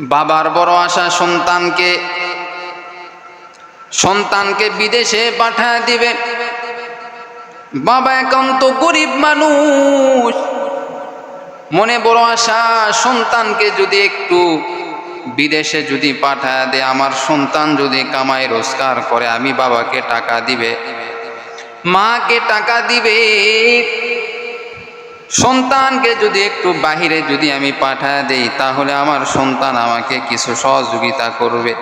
বাবার বড় আশা সন্তানকে বিদেশে পাঠায় দিবে। বাবা একান্ত গরিব মানুষ, মনে বড় আশা সন্তানকে যদি একটু বিদেশে যদি পাঠায় দেয়, আমার সন্তান যদি কামাই রোজগার করে আমি বাবাকে টাকা দিবে, মাকে টাকা দিবে। সন্তানকে যদি একটু বাহিরে যদি আমি পাঠায় দেই, তাহলে আমার সন্তান আমাকে কিছু সহযোগিতা করবে।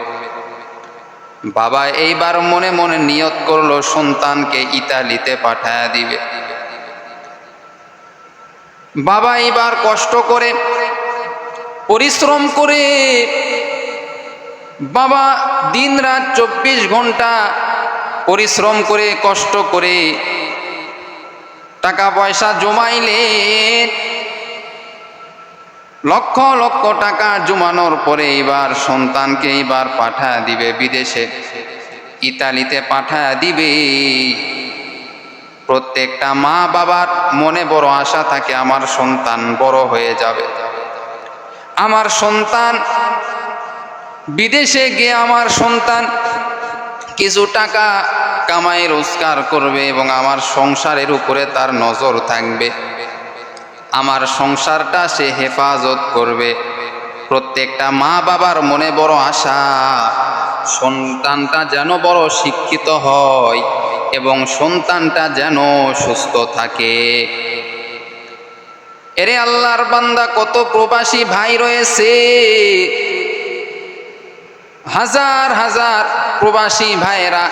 বাবা এইবার মনে মনে নিয়ত করলো সন্তানকে ইতালিতে পাঠায় দিবে। বাবা এবার কষ্ট করে পরিশ্রম করে, বাবা দিন রাত 24 ঘন্টা পরিশ্রম করে কষ্ট করে টাকা পয়সা জমাইলে, লক্ষ লক্ষ টাকা জমানোর পরে এবার সন্তানকে এবার পাঠায় দিবে বিদেশে, ইতালিতে পাঠায় দিবে। প্রত্যেকটা মা বাবার মনে বড় আশা থাকে আমার সন্তান বড় হয়ে যাবে, আমার সন্তান বিদেশে গিয়ে আমার সন্তান কিছু টাকা কামাই রোজগার করবে এবং আমার সংসারের উপরে তার নজর থাকবে, আমার সংসারটা সে হেফাজত করবে। প্রত্যেকটা মা বাবার মনে বড় আশা সন্তানটা যেন বড় শিক্ষিত হয় এবং সন্তানটা যেন সুস্থ থাকে। এরে আল্লাহর বান্দা, কত প্রবাসী ভাই রয়েছে, হাজার হাজার প্রবাসী ভাইয়েরা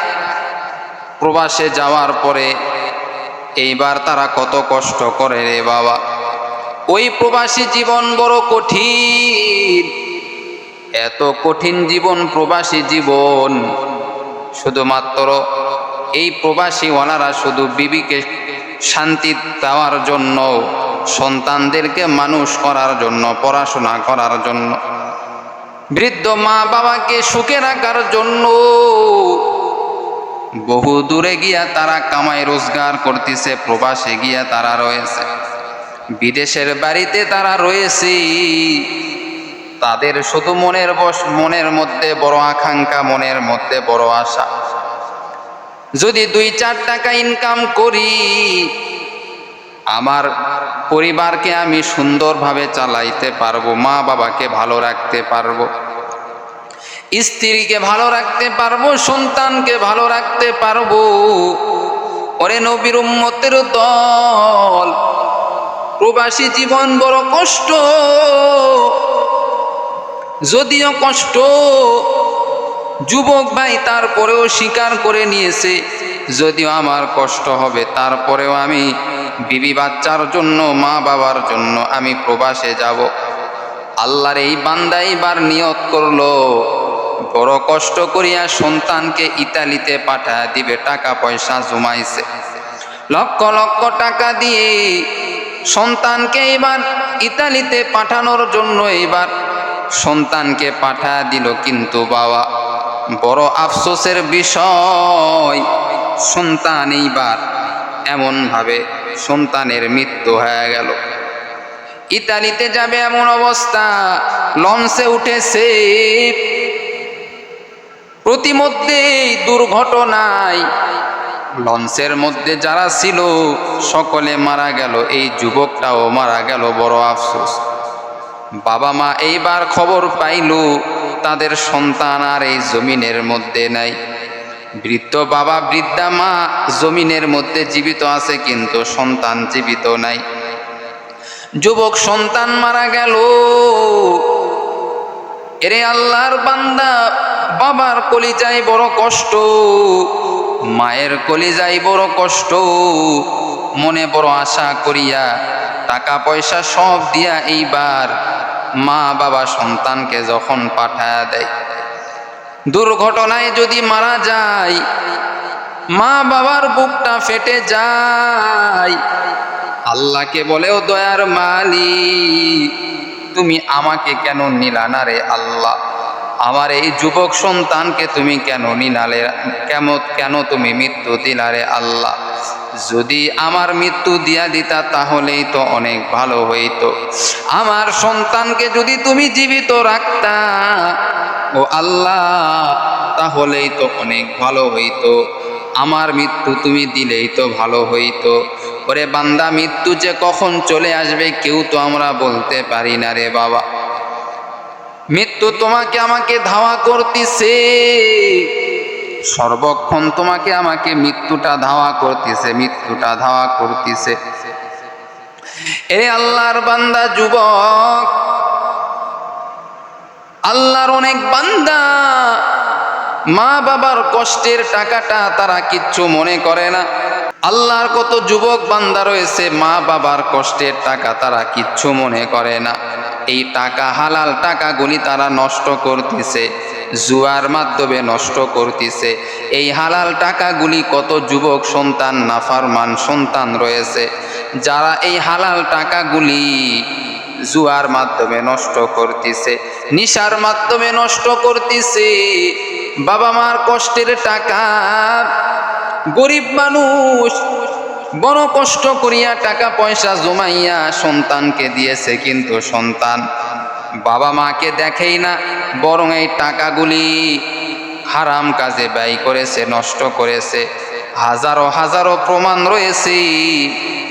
প্রবাসে যাওয়ার পরে এইবার তারা কত কষ্ট করে রে বাবা। ওই প্রবাসী জীবন বড় কঠিন, এত কঠিন জীবন প্রবাসী জীবন। শুধুমাত্র এই প্রবাসীওয়ালারা শুধু বিবিকে শান্তি দেওয়ার জন্য, সন্তানদেরকে মানুষ করার জন্য, পড়াশোনা করার জন্য, বৃদ্ধ মা বাবাকে সুখে রাখার জন্য বহু দূরে গিয়া তারা কামাই রোজগার করতেছে, প্রবাসে গিয়া তারা রয়েছে, বিদেশের বাড়িতে তারা রয়েছে। তাদের শুধু মনের মধ্যে বড় আকাঙ্ক্ষা, মনের মধ্যে বড় আশা, যদি 2-4 টাকা ইনকাম করি আমার পরিবারকে আমি সুন্দরভাবে চালাইতে পারবো, মা বাবাকে ভালো রাখতে পারবো, স্ত্রীকে ভালো রাখতে পারবো, সন্তানকে ভালো রাখতে পারবো। ওরে নবীর উম্মতের দল, প্রবাসী জীবন বড় কষ্ট, যদিও কষ্ট যুবক ভাই তারপরেও স্বীকার করে নিয়েছে, যদিও আমার কষ্ট হবে তারপরেও আমি বিবি বাচ্চার জন্য, মা বাবার জন্য আমি প্রবাসে যাব। আল্লাহর এই বান্দা এবার নিয়ত করলো বড় কষ্ট করিয়া সন্তানকে ইতালিতে পাঠায় দিবে। টাকা পয়সা জমাইছে, লক্ষ লক্ষ টাকা দিয়ে সন্তানকে এবার ইতালিতে পাঠানোর জন্য এবার সন্তানকে পাঠায় দিল। কিন্তু বাবা বড় আফসোসের বিষয়, সন্তান এইবার এমনভাবে সন্তানের মৃত্যু হয়ে গেল। ইতালিতে যাবে এমন অবস্থা, লঞ্চে উঠেছে, প্রতিমধ্যেই দুর্ঘটনায় লঞ্চের মধ্যে যারা ছিল সকলে মারা গেল, এই যুবকটাও মারা গেল। বড় আফসোস। বাবা মা এইবার খবর পাইল তাদের সন্তান আর এই জমিনের মধ্যে নাই। বৃদ্ধ বাবা বৃদ্ধা মা জমিনের মধ্যে জীবিত আছে, কিন্তু সন্তান জীবিত নাই। যুবক সন্তান মারা গেল। এরে আল্লাহর বান্দা, বাবার কলিজায় বড় কষ্ট, মায়ের কলিজায় বড় কষ্ট, মনে বড় আশা করিয়া টাকা পয়সা সব দিয়া এইবার মা বাবা সন্তানকে যখন পাঠায়া দেয়, দুর্ঘটনায় যদি মারা যায় মা বাবার বুকটা ফেটে যায়। আল্লাহকে বলে, ও দয়ার মালিক, তুমি আমাকে কেন নিলা না রে আল্লাহ, আমার এই যুবক সন্তানকে তুমি কেন নিলালে, কেন তুমি মৃত্যু দিলা রে আল্লাহ। যদি আমার মৃত্যু দিয়া দিতা তাহলেই তো অনেক ভালো হইতো। আমার সন্তানকে যদি তুমি জীবিত রাখতা ও আল্লাহ, তাহলেই তো অনেক ভালো হইতো। আমার মৃত্যু তুমি দিলেই তো ভালো হইতো। ওরে বান্দা, মৃত্যু যে কখন চলে আসবে কেউ তো আমরা বলতে পারি না রে বাবা। মৃত্যু তোমাকে আমাকে ধাওয়া করতেছে, সর্বক্ষণ তোমাকে আমাকে মৃত্যুটা ধাওয়া করতেছে, মৃত্যুটা ধাওয়া করতেছে। এ আল্লাহর বান্দা যুবক, আল্লাহর অনেক বান্দা মা বাবার কষ্টের টাকাটা তারা কিচ্ছু মনে করে না। আল্লাহর কত যুবক বান্দা রয়েছে মা বাবার কষ্টের টাকা তারা কিচ্ছু মনে করে না। এই টাকা, হালাল টাকাগুলি তারা নষ্ট করতেছে, জুয়ার মাধ্যমে নষ্ট করতেছে। এই হালাল টাকাগুলি কত যুবক সন্তান, নাফরমান সন্তান রয়েছে যারা এই হালাল টাকাগুলি জুয়ার মাধ্যমে নষ্ট করতেছে, নিশার মাধ্যমে নষ্ট করতেছে। বাবা মার কষ্টের টাকা, গরিব মানুষ বড় কষ্ট করিয়া টাকা পয়সা জমাইয়া সন্তানকে দিয়েছে, কিন্তু সন্তান বাবা মাকে দেখেই না, বরং এই টাকাগুলি হারাম কাজে ব্যয় করেছে, নষ্ট করেছে। হাজারো হাজারো প্রমাণ রয়েছে।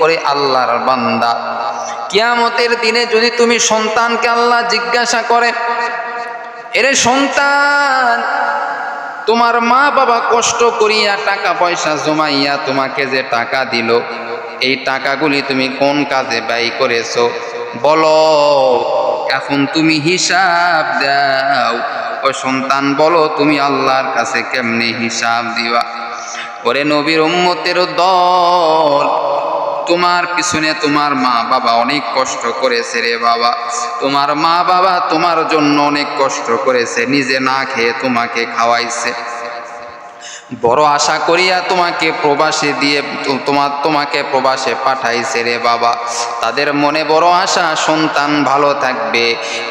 ওরে আল্লাহর বান্দা, কিয়ামতের দিনে যদি তুমি সন্তানকে আল্লাহ জিজ্ঞাসা করে, এরে সন্তান, তোমার মা বাবা কষ্ট করিয়া টাকা পয়সা জমাইয়া তোমাকে যে টাকা দিল, এই টাকাগুলি তুমি কোন কাজে ব্যয় করেছো বলো, এখন তুমি হিসাব দাও। ও সন্তান, বলো তুমি আল্লাহর কাছে কেমনে হিসাব দিবা? ওরে নবীর উম্মতের দল, তোমার পিছনে তোমার মা বাবা অনেক কষ্ট করেছে রে বাবা। তোমার মা বাবা তোমার জন্য অনেক কষ্ট করেছে, নিজে না খেয়ে তোমাকে খাওয়াইছে, বড় আশা করিয়া তোমাকে প্রবাসে দিয়ে তোমাকে প্রবাসে পাঠাইছে রে বাবা। তাদের মনে বড় আশা সন্তান ভালো থাকবে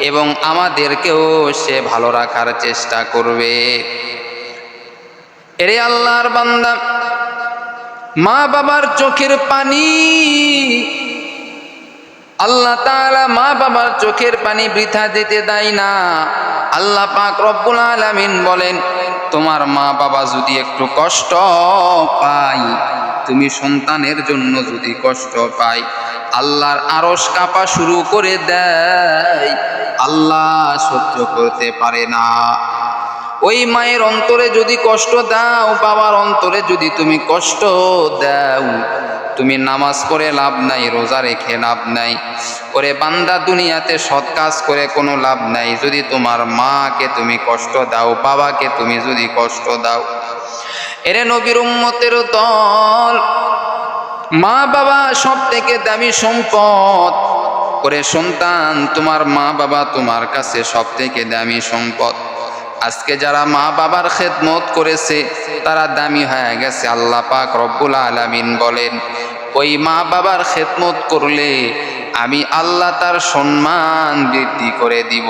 এবং আমাদেরকেও সে ভালো রাখার চেষ্টা করবে। এরে আল্লাহর বান্দা, মা বাবার চোখের পানি, আল্লাহ তাআলা মা বাবার চোখের পানি বৃথা দিতে দেয় না। আল্লাহ পাক রব্বুল আলামিন বলেন, তোমার মা বাবা যদি একটু কষ্ট পায়, তুমি সন্তানের জন্য যদি কষ্ট পাই, আল্লাহর আরশ কাঁপা শুরু করে দেয়। আল্লাহ সহ্য করতে পারে না। ওই মায়ের অন্তরে যদি কষ্ট দাও, বাবার অন্তরে যদি তুমি কষ্ট দাও, তুমি নামাজ পড়ে লাভ নাই, রোজা রেখে লাভ নাই। ওরে বান্দা, দুনিয়াতে সৎ কাজ করে কোনো লাভ নাই যদি তোমার মাকে তুমি কষ্ট দাও, বাবাকে তুমি যদি কষ্ট দাও। এরে নবীর উম্মতের দল, মা বাবা সব থেকে দামি সম্পদ। ওরে সন্তান, তোমার মা বাবা তোমার কাছে সব থেকে দামি সম্পদ। আজকে যারা মা বাবার খেদমত করেছে তারা দামি হয়ে গেছে। আল্লাহ পাক রব্বুল আলামিন বলেন, ওই মা বাবার খেদমত করলে আমি আল্লাহ তার সম্মান বৃদ্ধি করে দিব।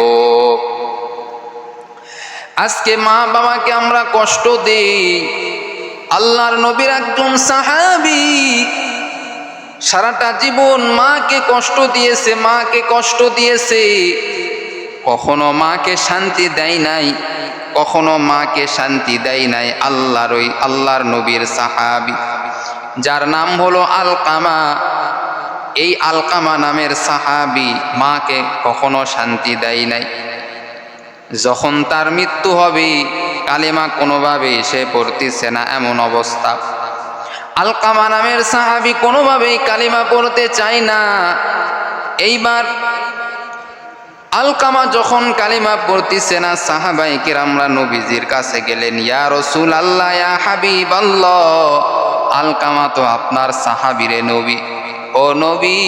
আজকে মা বাবাকে আমরা কষ্ট দেই। আল্লাহর নবীর একজন সাহাবী সারাটা জীবন মাকে কষ্ট দিয়েছে, মাকে কষ্ট দিয়েছে, কখনো মাকে শান্তি দেয় নাই, কখনো মাকে শান্তি দেয় নাই। আল্লাহর নবীর সাহাবী যার নাম হলো আলকামা, এই আলকামা নামের সাহাবী মাকে কখনো শান্তি দেয় নাই। যখন তার মৃত্যু হবে, কালেমা কোনোভাবে সে পড়তেছে না, এমন অবস্থা। আলকামা নামের সাহাবী কোনোভাবেই কালিমা পড়তে চায় না। এইবার আলকামা যখন কালিমা পড়তেছে না, সাহাবায়ে কেরামরা নবীজির কাছে গেলেন, ইয়া রাসূলুল্লাহ, ইয়া হাবিবাল্লাহ, আলকামা তো আপনার সাহাবী রে নবী। ও নবী,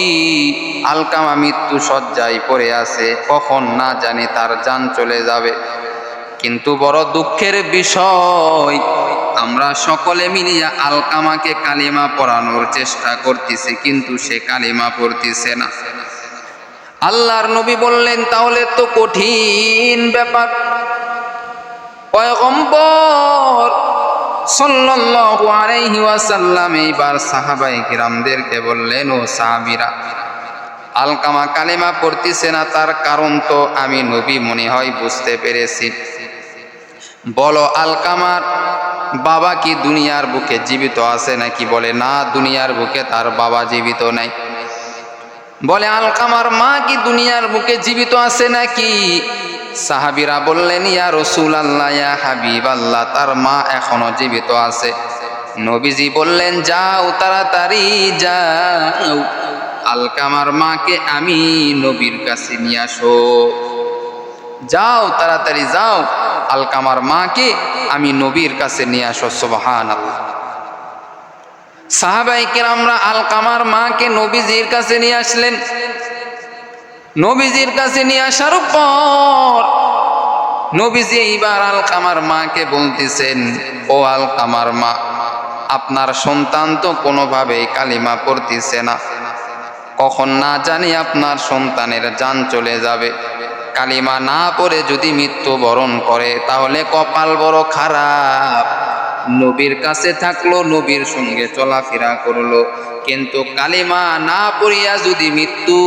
আলকামা মৃত্যু শয্যায় পড়ে আছে, কখন না জানি তার জান চলে যাবে। কিন্তু বড় দুঃখের বিষয়, আমরা সকলে মিলিয়া আলকামাকে কালিমা পড়ানোর চেষ্টা করতেছি, কিন্তু সে কালিমা পড়তেছে না। আল্লাহর নবী বললেন, তাহলে তো কঠিন ব্যাপার। পয়গম্বর সাল্লাল্লাহু আলাইহি ওয়াসাল্লাম এইবার সাহাবায়ে কিরামদেরকে বললেন, ও সাহাবীরা, আলকামা কালেমা পড়তেছে না, তার কারণ তো আমি নবী মনে হয় বুঝতে পেরেছি। বলো, আলকামার বাবা কি দুনিয়ার বুকে জীবিত আছে নাকি? বলে, না, দুনিয়ার বুকে তার বাবা জীবিত নাই। বলে, আলকামার মা কি দুনিয়ার বুকে জীবিত আছে নাকি? সাহাবীরা বললেন, ইয়া রাসূলুল্লাহ, ইয়া হাবিবাল্লাহ, তার মা এখনো জীবিত আছে। নবীজি বললেন, যাও, তাড়াতাড়ি যাও, আলকামার মাকে আমি নবীর কাছে নিয়ে আসো। যাও, তাড়াতাড়ি যাও, আলকামার মাকে আমি নবীর কাছে নিয়ে আসো। সুবহানাল্লাহ। সাহাবায়ে কেরামরা আলকামার মাকে নবীজির কাছে নিয়ে আসলেন। নবীজির কাছে নিয়ে আসার পর নবীজি এইবার আলকামার মাকে বলতেছেন, ও আলকামার মা, আপনার সন্তান তো কোনোভাবেই কালিমা পড়তেছে না। কখন না জানি আপনার সন্তানের জান চলে যাবে। কালিমা না পড়ে যদি মৃত্যুবরণ করে তাহলে কপাল বড় খারাপ। নবীর কাছে থাকলো, নবীর সঙ্গে চলাফেরা করলো, কিন্তু কালিমা না পড়িয়া যদি মৃত্যু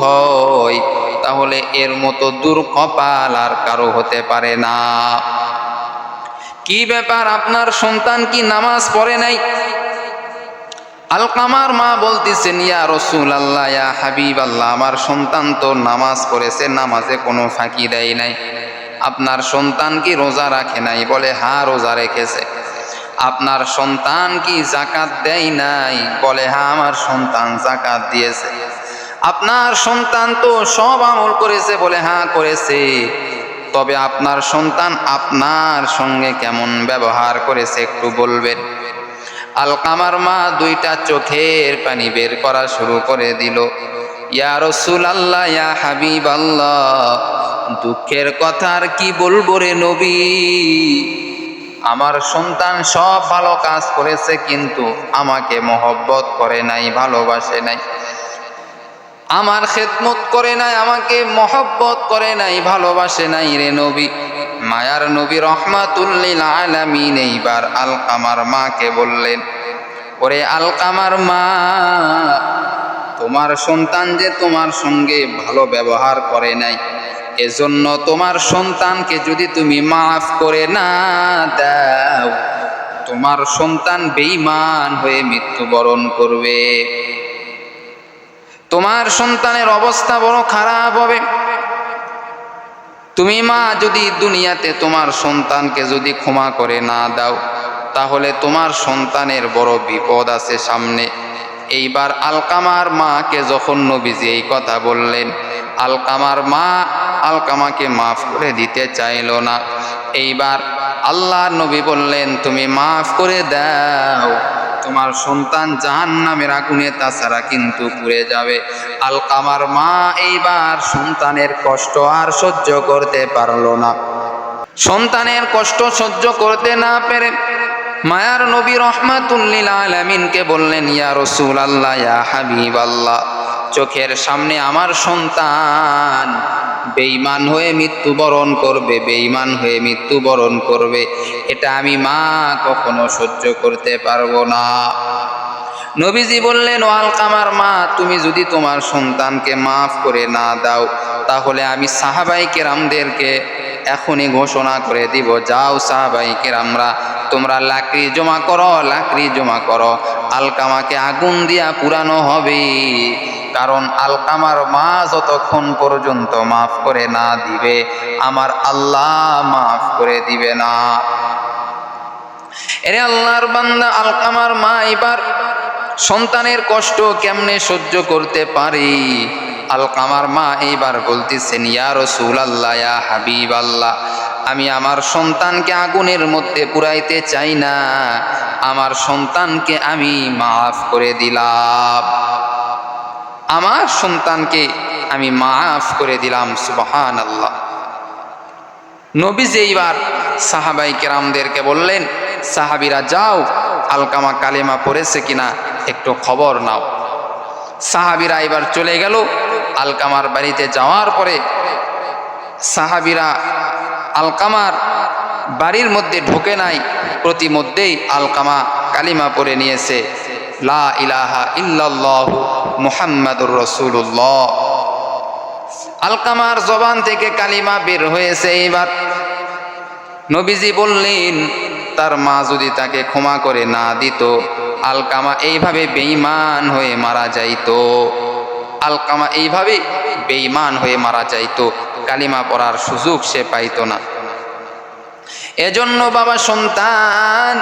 হয় তাহলে এর মতো দুর্কপাল আর কারো হতে পারে না। কি ব্যাপার, আপনার সন্তান কি নামাজ পড়ে নাই? আলকামার মা বলতেছেন, ইয়া রাসূলুল্লাহ, ইয়া হাবিবাল্লাহ, আমার সন্তান তো নামাজ পড়েছে, নামাজে কোনো ফাঁকি দেয় নাই। আপনার সন্তান কি রোজা রাখে নাই? বলে, হ্যাঁ, রোজা রেখেছে। আপনার সন্তান কি যাকাত দেয় নাই? বলে, হ্যাঁ, আমার সন্তান যাকাত দিয়েছে। আপনার সন্তান তো সব আমল করেছে? বলে, হ্যাঁ, করেছে। তবে আপনার সন্তান আপনার সঙ্গে কেমন ব্যবহার করেছে একটু বলবেন? আলকামার মা দুইটা চোখের পানি বের করা শুরু করে দিল। ইয়া রাসূলুল্লাহ, ইয়া হাবিবাল্লাহ, দুঃখের কথা আর কি বলবো রে নবী, আমার সন্তান সব ভালো কাজ করেছে কিন্তু আমাকে মহব্বত করে নাই, ভালোবাসে নাই, আমার খেদমত করে নাই, আমাকে মহব্বত করে নাই, ভালোবাসে নাই রে নবী। মায়ার নবী রহমাতুল লিল আলামিন এইবার আলকামার মাকে বললেন, ওরে আলকামার মা, তোমার সন্তান যে তোমার সঙ্গে ভালো ব্যবহার করে নাই, এজন্য তোমার সন্তানকে যদি তুমি মাফ করে না দাও, তোমার সন্তান বেঈমান হয়ে মৃত্যুবরণ করবে। তোমার সন্তানের অবস্থা বড় খারাপ হবে। তুমি মা যদি দুনিয়াতে তোমার সন্তানকে যদি ক্ষমা করে না দাও তাহলে তোমার সন্তানের বড় বিপদ আছে সামনে। এইবার আলকামার মাকে যখন নবীজি এই কথা বললেন, আলকামার মা আলকামাকে মাফ করে দিতে চাইল না। এইবার আল্লাহর নবী বললেন, তুমি মাফ করে দাও, তোমার সন্তান জাহান্নামের আগুনে তাছাড়া কিন্তু পুড়ে যাবে। আলকামার মা এইবার সন্তানের কষ্ট আর সহ্য করতে পারলো না। সন্তানের কষ্ট সহ্য করতে না পেরে মায়ার নবী রহমাতুল লিল আলামিনকে বললেন, ইয়া রাসূলুল্লাহ, ইয়া হাবিবাল্লাহ, চোখের সামনে আমার সন্তান বেঈমান হয়ে মৃত্যুবরণ করবে, বেঈমান হয়ে মৃত্যুবরণ করবে, এটা আমি মা কখনো সহ্য করতে পারবো না। নবীজি বললেন, ও আলকামার মা, তুমি যদি তোমার সন্তানকে মাফ করে না দাও তাহলে আমি সাহাবায়ে কেরামদেরকে এখনই ঘোষণা করে দিব, যাও সাহাবায়ে কেরামরা, তোমরা লাকড়ি জমা করো, লাকড়ি জমা করো, আলকামাকে আগুন দিয়া পুরানো হবে। কারণ আলকামার মা যতক্ষণ পর্যন্ত মাফ করে না দিবে আমার আল্লাহ মাফ করে দিবে না। এরে আল্লাহর বান্দা, আলকামার মা এবার সন্তানের কষ্ট কেমনে সহ্য করতে পারি? আলকামার মা এইবার বলতেছেন, ইয়া রাসূলুল্লাহ, ইয়া হাবিবাল্লাহ, আমি আমার সন্তানকে আগুনের মধ্যে পুরাইতে চাই না, আমার সন্তানকে আমি মাফ করে দিলাম, আমার সন্তানকে আমি মাফ করে দিলাম। সুবহানাল্লাহ। নবীজি এইবার সাহাবায়ে কেরামদেরকে বললেন, সাহাবীরা যাও, আলকামা কালেমা পড়েছে কিনা একটু খবর নাও। সাহাবীরা এবার চলে গেল। আলকামার বাড়িতে যাওয়ার পরে সাহাবীরা আলকামার বাড়ির মধ্যে ঢোকে নাই, প্রতিমধ্যেই আলকামা কালিমা পড়ে নিয়েছে, লা ইলাহা ইল্লাল্লাহু মুহাম্মাদুর রাসূলুল্লাহ। আলকামার জবান থেকে কালিমা বের হয়েছে। এইবার নবীজি বললেন, তার মা যদি তাকে ক্ষমা করে না দিত, আলকামা এইভাবে বেঈমান হয়ে মারা যাইতো। আলকামা এইভাবে বেঈমান হয়ে মারা যাইতো, কালিমা পড়ার সুযোগ সে পাইতো না। এজন্য বাবা সন্তান,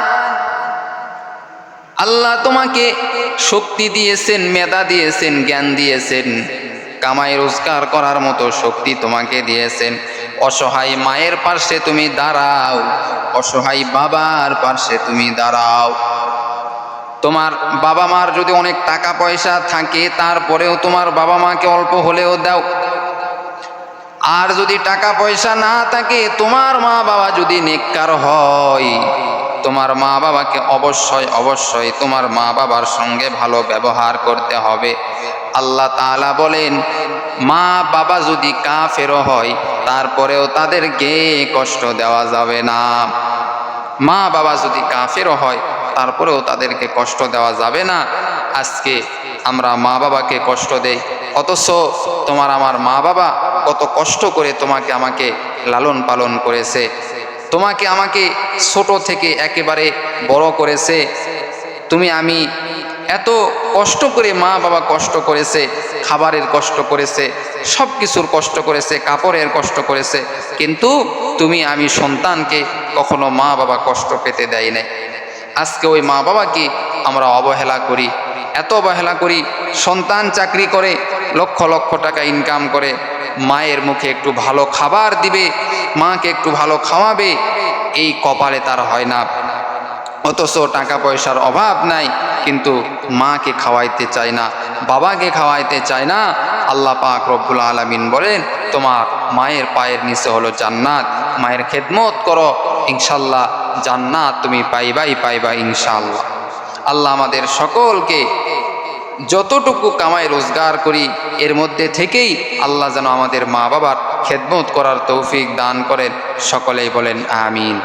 আল্লাহ তোমাকে শক্তি দিয়েছেন, মেধা দিয়েছেন, জ্ঞান দিয়েছেন, কামাই রোজগার করার মতো শক্তি তোমাকে দিয়েছেন। অসহায় মায়ের পাশে তুমি দাঁড়াও, অসহায় বাবার পাশে তুমি দাঁড়াও। তোমার বাবা মার যদি অনেক টাকা পয়সা থাকে, তারপরেও তোমার বাবা মাকে অল্প হলেও দাও। আর যদি টাকা পয়সা না থাকে, তোমার মা বাবা যদি নেককার হয়, তোমার মা বাবাকে অবশ্যই অবশ্যই তোমার মা বাবার সঙ্গে ভালো ব্যবহার করতে হবে। আল্লাহ তাআলা বলেন, মা বাবা যদি কাফের হয়, তারপরেও তাদেরকে কষ্ট দেওয়া যাবে না। মা বাবা যদি কাফের হয়, তারপরেও তাদেরকে কষ্ট দেওয়া যাবে না। আজকে আমরা মা বাবাকে কষ্ট দেই, অথচ তোমার আমার মা বাবা কত কষ্ট করে তোমাকে আমাকে লালন পালন করেছে, তোমাকে আমাকে ছোট থেকে একেবারে বড় করেছে। তুমি আমি এত কষ্ট করে, মা বাবা কষ্ট করেছে, খাবারের কষ্ট করেছে, সব কিছুর কষ্ট করেছে, কাপড়ের কষ্ট করেছে, কিন্তু তুমি আমি সন্তানকে কখনো মা বাবা কষ্ট পেতে দেয় নাই। আজকে ওই মা বাবাকে আমরা অবহেলা করি, এত অবহেলা করি। সন্তান চাকরি করে লক্ষ লক্ষ টাকা ইনকাম করে, মায়ের মুখে একটু ভালো খাবার দিবে, মাকে একটু ভালো খাওয়াবে, এই কপালে তার হয় না। অথচ টাকা পয়সার অভাব নাই, কিন্তু মাকে খাওয়াইতে চায় না, বাবাকে খাওয়াইতে চায় না। আল্লাহ পাক রব্বুল আলামিন বলেন, তোমার মায়ের পায়ের নিচে হলো জান্নাত, মায়ের খেদমত করো, ইনশাল্লাহ জান্নাত তুমি পাইবাই পাইবা ইনশাআল্লাহ। আল্লাহ আমাদের সকলকে যতটুকু কামাই রোজগার করি, এর মধ্যে থেকেই আল্লাহ যেন আমাদের মা বাবার খেদমত করার তৌফিক দান করেন। সকলেই বলেন আমিন।